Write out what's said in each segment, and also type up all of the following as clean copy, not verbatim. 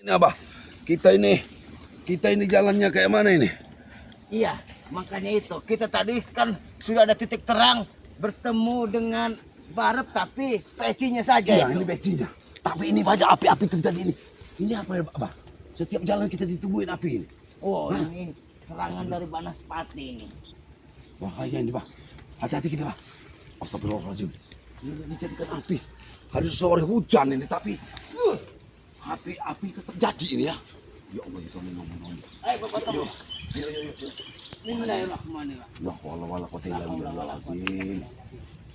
Ini Abah, kita ini jalannya kayak mana ini? Iya, makanya itu. Kita tadi kan sudah ada titik terang bertemu dengan Barep tapi pecinya saja Iya, itu. ini becinya. Tapi ini banyak api-api terjadi ini. Ini apa ya, Abah? Setiap jalan kita ditungguin api ini. Oh, ini serangan dari Banaspati ini. Bahaya ini, Bah. Hati-hati kita, Bah. Astagfirullahaladzim. Ini dijadikan api. Hari sore hujan ini, tapi api tetap jadi ini ya. Ya Allah, itu ngomong-ngomong. Ayo, Bapak Tom. Yuk. Bismillahirrahmanirrahim. La hawla wala quwwata illa billah.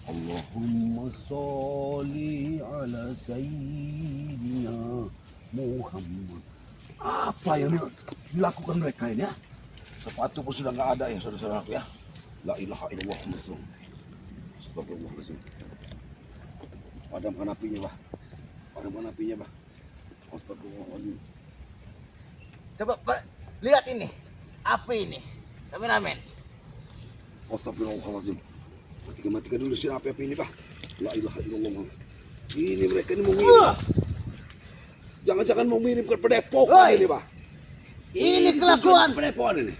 Allahumma sholli ala sayyidina Muhammad. Apa yang dilakukan mereka ini ya? Sepatu pun sudah nggak ada ya saudara-saudaraku ya. La ilaha illallah Muhammad. Astagfirullahaladzim. Padamkan apinya, Bah. Padamkan apinya, Bah. Astagfirullahaladzim. Coba Pak, lihat ini. Api ini. Kameramen. Astagfirullahaladzim. Matikan dulu si api-api ini, Bah. La ilaha illallah Muhammad. Ini mereka ini mau ngirim. Jangan-jangan mau ngirim ke Padepokan ini, Bah. Ini kelakuan. Padepokan ini.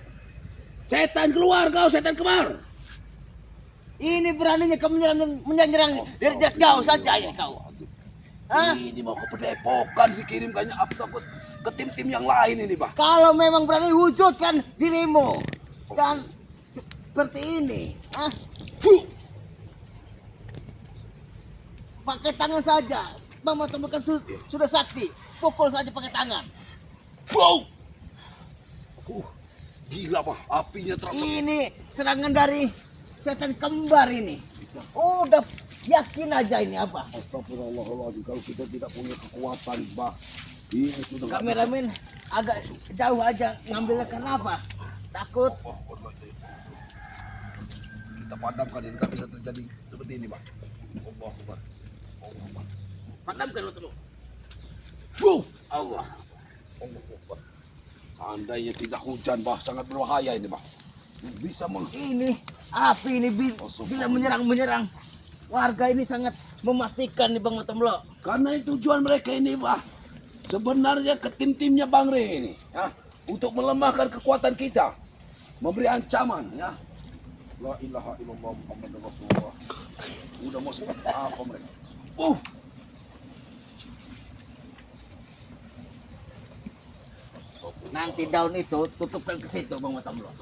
Setan keluar kau, setan kemar. Ini beraninya kau menyerang dari jarak jauh saja ya kau. Hah? Ini mau ke Padepokan dikirimkannya apa ke tim-tim yang lain ini, Bah. Kalau memang berani wujudkan dirimu dan seperti ini, ah, pakai tangan saja. Bang temukan sudah sakti, pukul saja pakai tangan. Wow. Gila, Bah, apinya terasa. Ini serangan dari setan kembar ini. Udah yakin aja ini apa? Astagfirullahaladzim, kalau kita tidak punya kekuatan, Bah. Ini sudah Kameramen agak jauh aja ngambilnya kenapa? Takut. Kita padamkan ini, kan bisa terjadi seperti ini, Bah. Allah Akbar. Allah Akbar. Padamkan lo terus. Wow. Allah. Allah Akbar. Seandainya tidak hujan, Bah, sangat berbahaya ini, Bah. Bisa Ini api ini bila menyerang warga ini sangat mematikan nih Bang Matomlo. Karena itu tujuan mereka ini, Bah. Sebenarnya ke tim-timnya Bang Re ini, ya, untuk melemahkan kekuatan kita, memberi ancaman, ya. La ilaha illallah Muhammadur Rasulullah. Udah mau seperti apa mereka? Nanti daun itu tutupkan ke situ Bang Matomlo.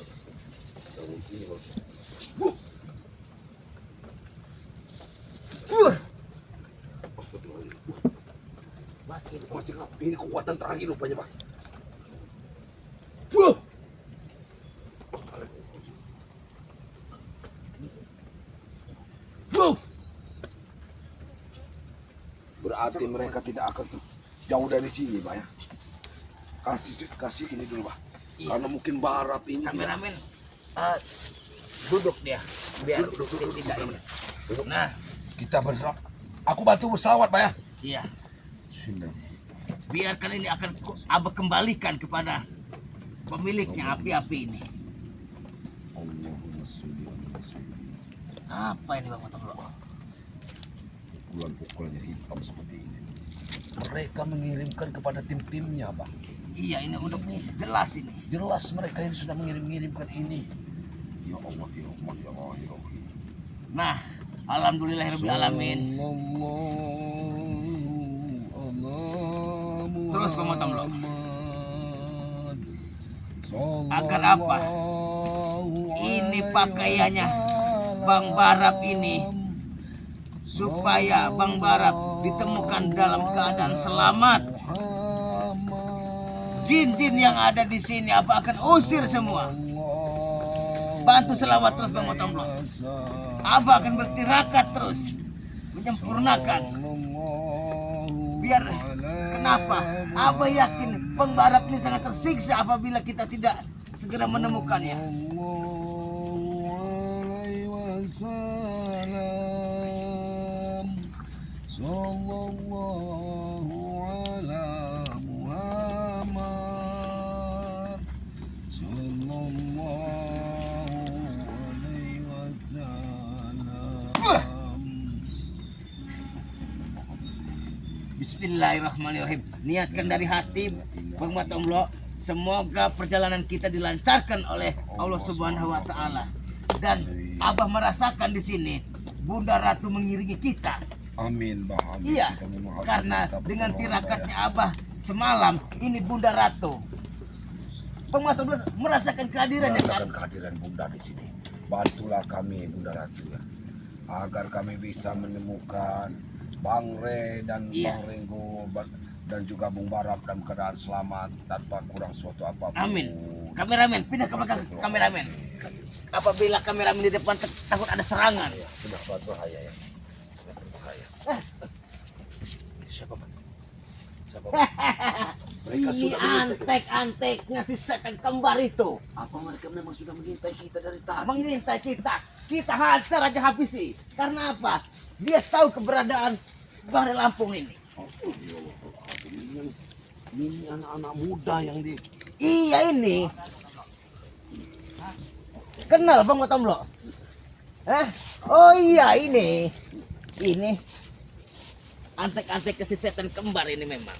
Masih ini kekuatan terakhir rupanya, Pak. Berarti mereka tidak akan jauh dari sini, Pak, ya. Kasih ini dulu, Pak. Iya. Karena mungkin Barap ini Kameramen duduk dia biar Duduk. tidak ini. Duduk. Nah, kita bersalawat. Aku bantu bersalawat, Pak, ya. iya. Sudah. Biarkan ini akan Abah kembalikan kepada pemiliknya api-api ini. Allahumma sholli ala sayyidina. Apa ini Bang Matomlo? Pukulan-pukulannya hitam seperti ini. Mereka mengirimkan kepada tim-timnya, Bang. Iya, ini untuk jelas ini. Jelas mereka ini sudah mengirimkan ini. Ya Allah, ya Allah, ya Allah, ya Allah. Nah, alhamdulillahirabbil alamin. Terus Bang Matomlo. Agar apa? Ini pakaiannya Bang Barap ini supaya Bang Barap ditemukan dalam keadaan selamat. Jin-jin yang ada di sini apa akan usir semua. Bantu selawat terus Bang Matomlo. Abah akan bertirakat terus menyempurnakan. Biar kenapa? Abah yakin Bang Barap ini sangat tersiksa apabila kita tidak segera menemukannya. Bismillahirrahmanirrahim. Niatkan dari hati, Bang Matomlo. Semoga perjalanan kita dilancarkan oleh Allah Subhanahu wa taala. Dan Abah merasakan di sini Bunda Ratu mengiringi kita. Amin, Bah. Amin. Iya, Kita memohon karena kita dengan berdoa, tirakatnya Abah semalam, ini Bunda Ratu. Bang Matomlo merasakan kehadirannya kan? merasakan kehadiran Bunda di sini. Bantulah kami, Bunda Ratu ya, agar kami bisa menemukan Bang Re dan Iya. Bang Renggo dan juga Bung Barap dalam keadaan selamat tanpa kurang suatu apapun. Amin. Kameramen, pindah ke belakang kameramen. Apabila kameramen di depan takut ada serangan. Ya, sudah berbahaya ya. Sudah berbahaya. Siapa, Pak? Siapa, Pak? Mereka Ini sudah mengintai kita. antek-anteknya si setan kembar itu. Apa mereka memang sudah mengintai kita dari tadi? Mengintai kita. Kita hajar aja habisi. Karena apa? Dia tahu keberadaan Bang Re Lampung ini. Ini anak-anak muda yang di Iya ini. Kenal Bang Matomlo? Hah? Oh iya ini. Ini antek-antek si setan kembar ini memang.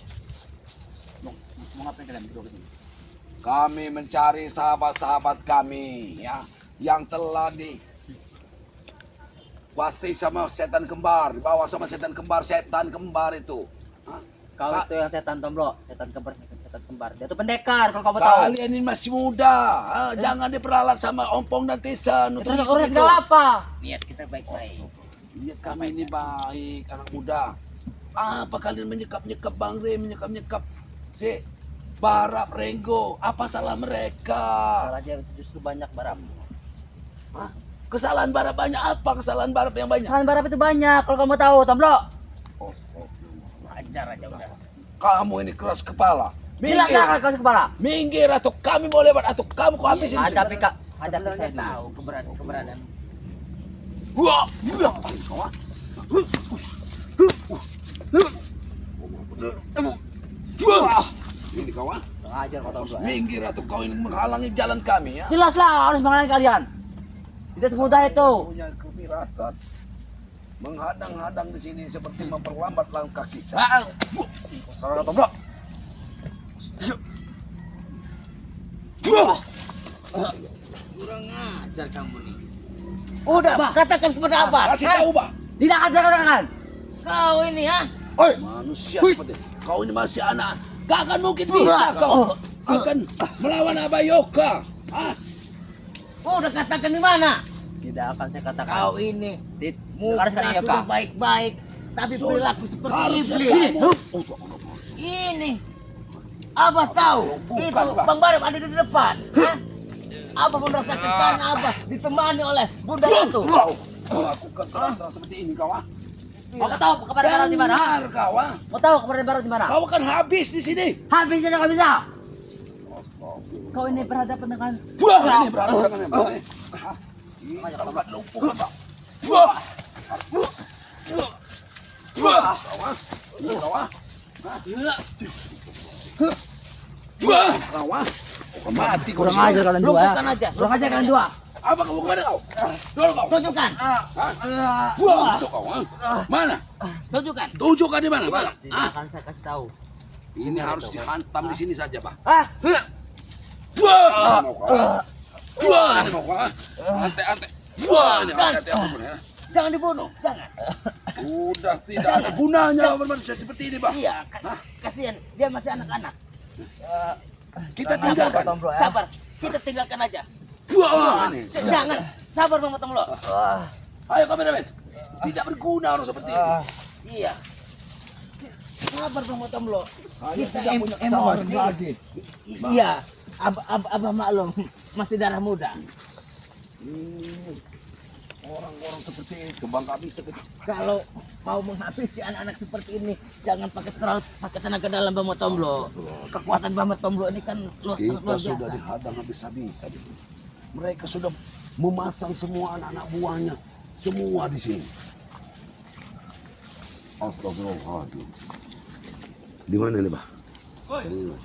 Mau ngapain kalian berdua kesini? kami mencari sahabat-sahabat kami ya yang telah dikuasai sama setan kembar, dibawa sama setan kembar itu. Hah? Kau itu yang setan Tomlo, setan kembar. Dia tuh pendekar kalau kamu tahu. Kalian ini masih muda, jangan diperalat sama ompong dan tisan. Terus urusan kita apa? Niat kita baik-baik. Lihat kami ini baik, anak muda. Apa kalian menyekap-nyekap Bang Re, menyekap-nyekap si Barap Renggo? Apa salah mereka? Salah aja justru banyak barap. Hah? Kesalahan Barap banyak apa? Kesalahan Barap yang banyak? Kesalahan barap itu banyak kalau kamu tahu Tomlo. Hajar aja udah. Kamu ini keras kepala. Bilang Minggir, kan kasih kepala. minggir atau kami mau lewat atau kamu kau habisin. Hadapi kak, hadapi Sebenarnya saya dulu. tahu keberadaan. Wah, kau ah. Wah, ini kau ah. Ajar kau Tomlo. Ya. Minggir atau kau ini menghalangi jalan kami ya. Jelaslah harus menghalangi kalian. Tidak semudah itu. Punya kefirasat menghadang-hadang di sini seperti memperlambat langkah kita. Kalau Tomlo. Kurang ajar kamu nih. Udah, katakan kepada Abah. Kasih tahu, Bah. Tidak ajar katakan. Kau ini ha? Oi, manusia seperti kau ini masih anak. Gak akan mungkin bisa kau akan melawan Abayoka. Ah, Udah katakan di mana? Tidak akan saya katakan. Kau ini Muka muka sekali ya, sudah Kak. baik-baik, tapi perilaku seperti harusnya iblis. kamu. Ini Abah tahu Bukan, itu Pak. Bang Barep ada di depan. Hah? Abah pun merasakan karena Abah ditemani oleh Bunda Ratu. Kau melakukan keras seperti ini kau ah. Mau tahu kepada barat di mana? Dengar kau ah. Mau tahu kepada barat di mana? Kau akan habis di sini. Habis saja kau bisa. Kau ini berhadapan dengan Wah, ini berhadapan dengan ini. Ini tempat lumpuh Pak. Wah. Wah. Kau ah. Ini kau ah. Wah, kau ah. Kau mati kau. kurang ajar kalian dua ya. Lumpuhkan aja. Kurang ajar kalian dua. Apa kamu kemana kau? Dulu kau. Tunjukkan. Hah? Wah, itu kau ah. Mana? Tunjukkan. Tunjukkan di mana, Pak? Tidak Ah, akan saya kasih tahu. ini harus dihantam di sini saja, Pak. Ah, Wah, mau kau. Wah, ini mau kau. Ante-ante. Wah, ini ante-ante apa pun ya. Jangan dibunuh, jangan. Sudah tidak ada gunanya bermanusia seperti ini, Pak. Iya, kasihan dia masih anak-anak. Kita Sabar, tinggalkan. Tomlo, ya. Sabar, kita tinggalkan aja. Wah, ini. Jangan, sabar Bang Matomlo. Ayo kameramen. Tidak berguna orang seperti ini. Iya. Sabar Bang Matomlo. Kalian Kita tidak punya kesabaran emosi. lagi. Iya, Abah maklum masih darah muda. Orang-orang seperti itu, Bang, gak bisa. Kalau mau menghabisi anak-anak seperti ini, jangan pakai tenaga dalam Bang Matomlo. Kekuatan Bang Matomlo ini kan luar Kita biasa. sudah dihadang habis-habisan. Mereka sudah memasang semua anak-anak buahnya. Semua di sini. Astagfirullahaladzim. Di mana nih, Bah? Di mana?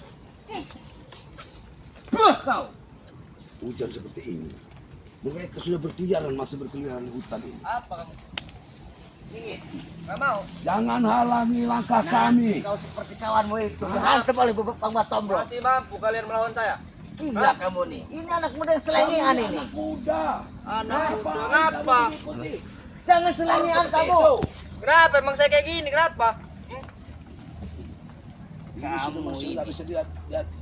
Kau. Hujan seperti ini. Mereka sudah berkeliaran, masih berkeliaran di hutan ini. apa kamu? Nggak mau. Jangan halangi langkah kami. Kau seperti kawanmu itu. Dihantam oleh Bang Batombro. Masih mampu kalian melawan saya? Gila kamu nih. Ini anak muda yang selengean ini. Anak muda. Anak muda, ngapa? Jangan selengean kamu. Kenapa emang saya kayak gini? Kenapa? Kamu ini nggak bisa dilihat,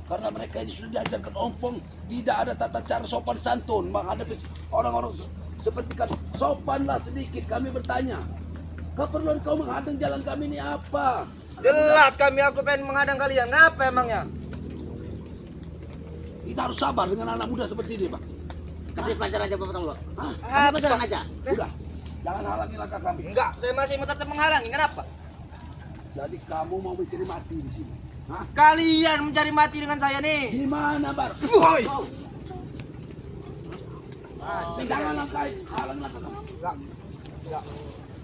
karena mereka ini sudah diajarkan ompong, tidak ada tata cara sopan santun menghadapi orang-orang seperti kami. Sopanlah sedikit, kami bertanya. Keperluan kau menghadang jalan kami ini apa? Jelas aku pengen menghadang kalian. Ngapa emangnya? Kita harus sabar dengan anak muda seperti ini, Pak. Kasih pelajaran aja Bang Batombro. Hah? Kasih pelajaran aja. Udah, jangan halangi langkah kami. Enggak, saya masih mau tetap menghalangi. Kenapa? Jadi kamu mau mencari mati di sini? Hah? Kalian mencari mati dengan saya nih. Di mana, Bar? Woi. Jangan halangi langkah kami.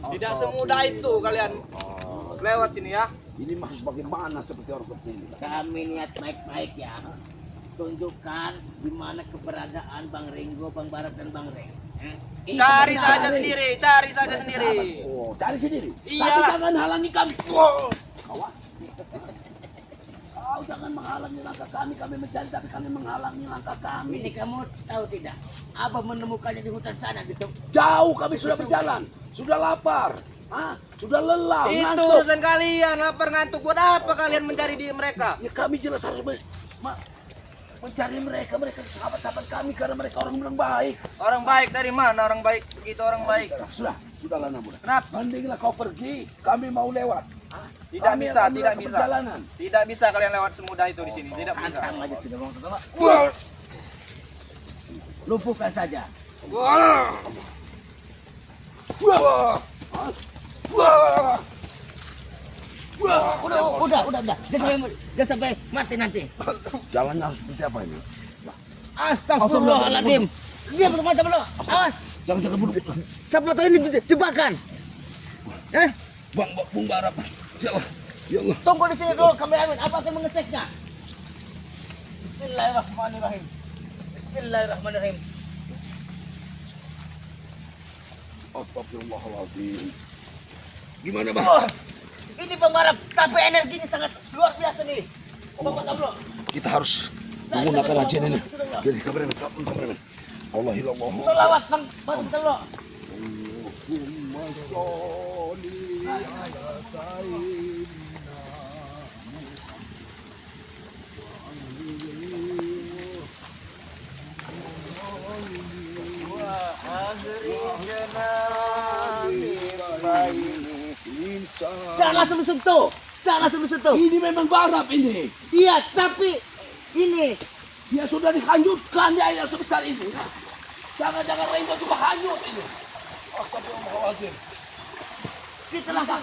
Tidak semudah itu kalian lewat ini ya. Ini maksud bagaimana seperti orang seperti ini? Kami niat baik-baik ya. Tunjukkan di mana keberadaan Bang Ringo, Bang Barat dan Bang Reng. Cari saja sendiri. Oh, cari sendiri. Iyalah. Tapi jangan halangi kami. Wow. Kawan. Kau jangan menghalangi langkah kami mencari tapi kami menghalangi langkah kami. Ini kamu tahu tidak? Abah menemukannya di hutan sana gitu. Jauh kami sudah berjalan, sudah lapar, sudah lelah, Itu ngantuk. urusan kalian, lapar ngantuk. Buat apa kalian mencari di mereka? Ya kami jelas harus mencari mereka sahabat-sahabat kami karena mereka orang baik. Orang baik dari mana orang baik? Begitu orang baik. Sudahlah Namuda. Kenapa? Mendinglah kau pergi, kami mau lewat. Tidak Kami bisa, akan tidak melakukan bisa. perjalanan. Tidak bisa kalian lewat semudah itu di sini. Tidak bisa. Tantang aja sudah Bang Batombro. Wah. Lumpuhkan saja. Wah. Wah. Wah. Wah. Udah. Jangan sampai mati nanti. Jalannya harus seperti apa ini? Astagfirullahaladzim. Diam Bang Batombro. Awas. Jangan buru. Siapa tahu ini jebakan. Bung Barap. Ya Allah. Ya Allah. Tunggu di sini dulu kameramen. Apa akan mengeceknya? Bismillahirrahmanirrahim. Bismillahirrahmanirrahim. Astagfirullahaladzim. Gimana, Bang? Ini Bang Barap, tapi energinya sangat luar biasa nih. Bang Batombro. Kita harus menggunakan ajian ini. Jadi kameramen. Allah ilallah. Sholawat Bang Batombro. Allahumma sholli ala sayyidina Jangan langsung disentuh. Ini memang Barap ini. Iya, tapi ini Dia sudah dihanyutkan di air sebesar ini. Jangan-jangan Ringo juga hanyut ini. Astagfirullahaladzim. kita langsung.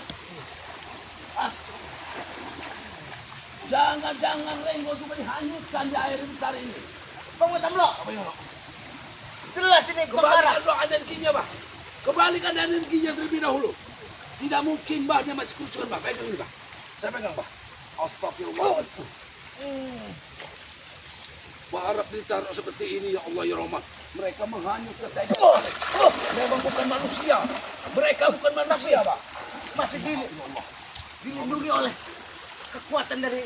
Jangan-jangan Ringo juga dihanyutkan di air besar ini. Bang Batombro, Apa ya? jelas ini Bang Barap. Kembalikan doa energinya, Bah. Kembalikan energinya terlebih dahulu. Tidak mungkin, Bah. Dia masih kerusuhan, Bah. Pegang ini, Bah. Saya pegang, Bah. Astagfirullahaladzim. Barap ditaruh seperti ini, ya Allah, ya Rahman. Mereka menghanyutkan saya. Memang bukan manusia. Mereka bukan manusia, Pak. Masih dilindungi oleh kekuatan dari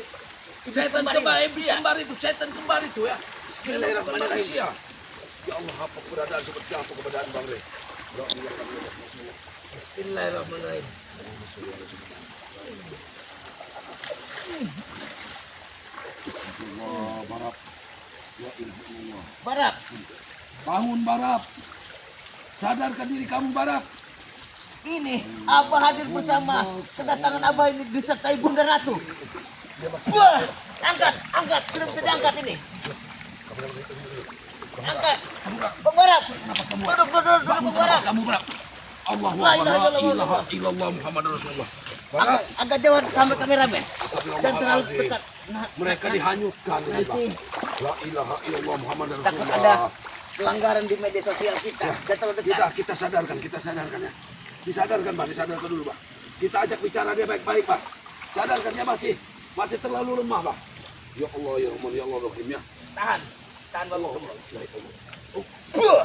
Setan iblis kembar itu, setan kembar itu ya. Bismillahirrahmanirrahim. Manusia. Ya Allah, apa keberadaan seperti apa keberadaan Bang Rey? Bismillahirrahmanirrahim. Allah, Barap. Ya Allah. Barap, Bangun, Barap. Sadarkan diri kamu, Barap. ini Abah hadir bersama kedatangan Abah ini disertai Bunda Ratu. Wah, angkat, sudah bisa diangkat ini. Angkat, Bang Barap. Duduk, Bang Barap. Kamu, Barap. Allahu La Akbar. ilaha La illallah. ilaha illallah Muhammad Rasulullah. Barap. Agak jauh sampai kameramen. Dan terlalu Astagfirullahaladzim. dekat. Nah, Mereka dihanyutkan. ini, Pak. nanti La ilaha illallah Muhammad takut ada Rasulullah. pelanggaran di media sosial kita. Dan terlalu dekat. Kita sadarkan ya. Disadarkan, Pak, disadarkan dulu, Pak. Kita ajak bicara dia baik-baik, Pak. Sadarkan dia masih terlalu lemah, Pak. Ya Allah, ya Rahman, ya Allah, Rahim ya. Tahan Bang Allah. Batombro. Ya Allah.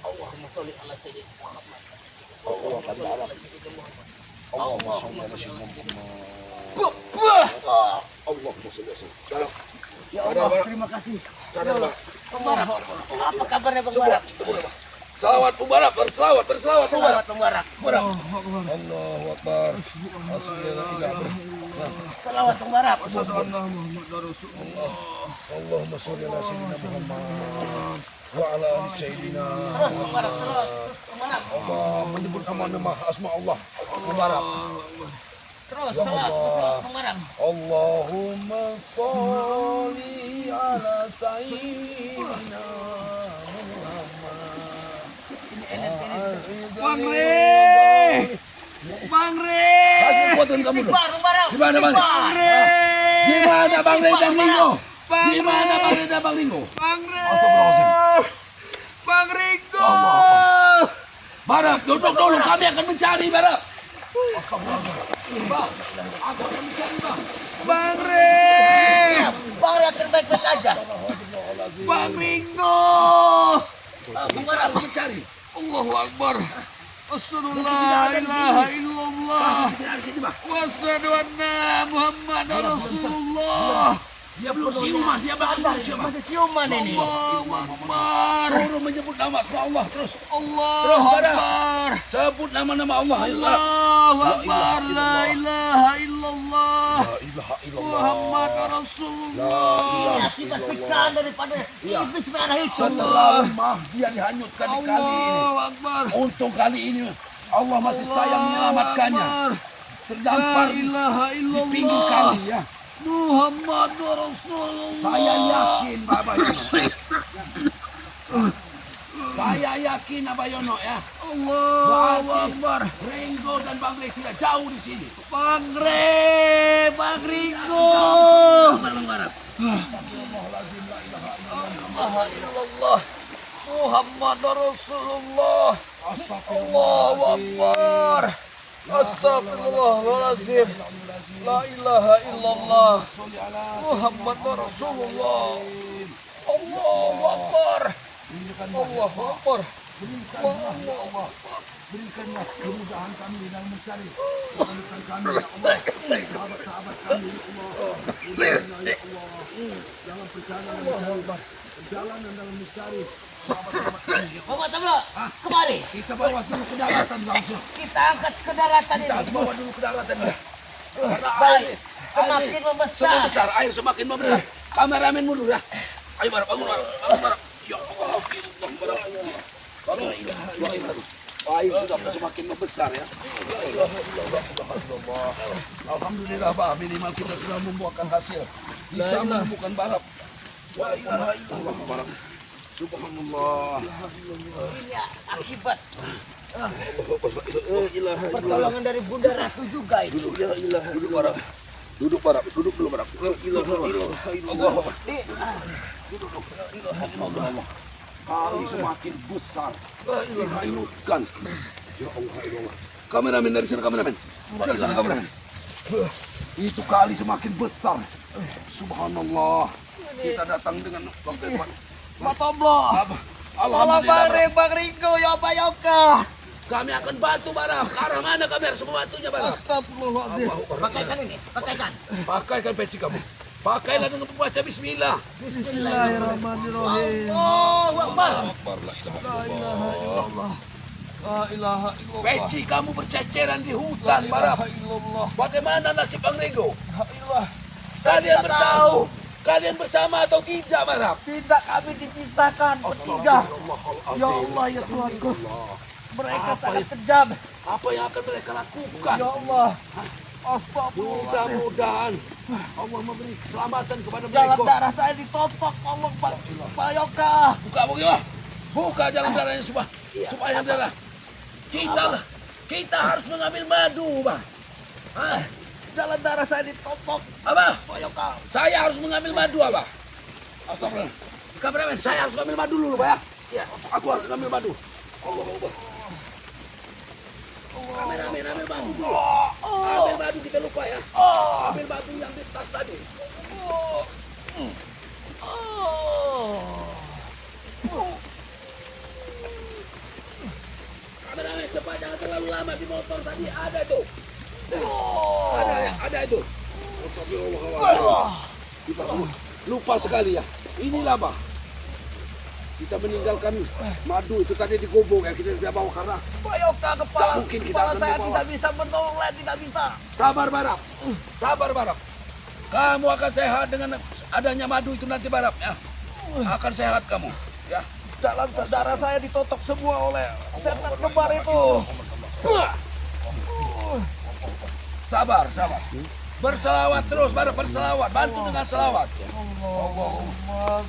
Allahumma sholli ala sayyidina Muhammad. Allahumma sholli ala sayyidina Muhammad. Allahumma sholli ala sayyidina. Ya Allah, terima kasih. Sadar, Pak. Bang Barak, apa kabarnya Bang Barak? Salawat Mubarak, berselawat Mubarak. Selamat Bang Barak. Allahu Akbar. Selawat Bang Barak. Allahumma sholli ala sayyidina Muhammad wa ala ali sayyidina. Terus Bang Barak, selawat Bang Barak. Allah menyebut nama asma Allah Mubarak. Terus selawat Bang Barak. Allahumma sholli ala sayyidina Bang Re. Bang Re. Kasih kekuatan kamu dong. Bang Barak. Gimana Bang? Bang Re. Gimana Bang Re dan Ringo? Gimana Bang Re dan Bang Ringo? Bang Re. Astagfirullahaladzim. Bang Ringo. Baras, duduk dulu, kami akan mencari Baras. Bang, aku akan mencari Bang. Bang Re. Bang Re akan baik-baik aja. Bang Ringo. Kita akan mencari. Allahu Akbar. Asyhadu la ilaha illallah. Wa asyhadu anna Muhammadar Rasulullah. Dia belum siuman, dia bakal belum siuman. Masih siuman ini. Allahu Akbar. Suruh menyebut nama Allah terus. Allahu Terus, Barak. Akbar. Sebut nama-nama Allah. Allahu Akbar. La ilaha illallah. La ilaha illallah. Muhammad Rasulullah. Kita siksaan daripada iblis merah itu. Setelah lemah dia dihanyutkan di kali ini. Allahu Akbar. Untung kali ini Allah masih sayang menyelamatkannya. Terdampar La ilaha di pinggir illallah. kali ya. Muhammad Rasulullah. Saya yakin Bapak Yono. Saya yakin Bapak Yono ya. Allahu Akbar. Ringo dan Bang Re tidak jauh di sini. Bang Re, Bang Ringo. La illallah. Muhammad Rasulullah. Allahu Akbar. Astagfirullahaladzim. La ilaha illallah. Muhammad Rasulullah. Allahu Akbar. Allahu Akbar. Berikanlah kemudahan kami dalam mencari. Menemukan kami ya Allah. Sahabat-sahabat kami ya Allah. Ya Allah. Dalam perjalanan mencari. Perjalanan dalam mencari. Sahabat-sahabat kami ya Allah. Bapak Tamlo, kemari. Kita bawa dulu ke daratan langsung. Kita angkat ke daratan Kita ini. bawa dulu ke daratan ya. Karena Baik. Semakin membesar. membesar, air semakin membesar. Kameramen mundur ya. Ayo Barak, bangun Barak, bangun Barak. Ya Allah, Allah Barak. Bangun. La ilaha illallah. Air sudah semakin membesar ya. La ilaha illallah. Alhamdulillah Pak, minimal kita sudah membuahkan hasil. Bisa menemukan Barak. La ilaha illallah Barak. Subhanallah. Ini akibat La ilaha pertolongan dari Bunda Ratu juga itu. Duduk Barak. Duduk Barak, duduk dulu Barak. La ilaha illallah. Duduk. Kali semakin besar. Dihanyutkan. Ya Allah, ya Allah. Kameramen dari sana, kameramen. Dari sana, kameramen. Itu kali semakin besar. Subhanallah. Kita datang dengan waktu itu. Pak Tomlo. Tolong Bang Re, Bang Ringo, Yoba Yoka. Kami akan bantu Barak. Ke arah mana kami harus membantunya Barak? Astagfirullahaladzim. Pakaikan ini, pakaikan. Pakaikan peci kamu. Pakailah dengan membaca bismillah. Bismillahirrahmanirrahim. Allahu Akbar. La ilaha La ilaha illallah. La ilaha illallah. Peci kamu berceceran di hutan Barak. illallah. Bagaimana nasib Bang Ringo? La ilaha. Kalian bersama, kalian bersama atau tidak Barak? Tidak, kami dipisahkan bertiga. Ya Allah, ya Tuhanku. Mereka sangat kejam. Apa yang akan mereka lakukan? Ya Allah. Astagfirullah. Mudah-mudahan Allah memberi keselamatan kepada Jalan mereka. darah saya ditotok, tolong Pak Yoka. Buka jalan darahnya supaya darah. Kita harus mengambil madu, Bang. Hah? Jalan darah saya ditotok, Apa? Pak Yoka. Saya harus mengambil madu, apa? Astagfirullah. Kameramen, saya harus mengambil madu dulu, Pak ya. Ya. Aku harus mengambil madu. Allah Akbar. Kameramen, ambil madu dulu. Ambil madu, kita lupa ya. Ambil madu yang di tas tadi. terlalu lama di motor tadi ada itu. Ada itu. Kita lupa sekali ya. Inilah Bang. Kita meninggalkan madu itu tadi di gubuk ya, kita tidak bawa karena Boyokah tak kepala, mungkin kita kepala akan saya membawa. tidak bisa menolong, tidak bisa. Sabar Barap. Sabar Barap. Kamu akan sehat dengan adanya madu itu nanti Barap ya. Akan sehat kamu ya. Dalam darah saya ditotok semua oleh setan kembar itu. Sabar, sabar. Berselawat terus, Barap berselawat. Bantu dengan selawat. Allahumma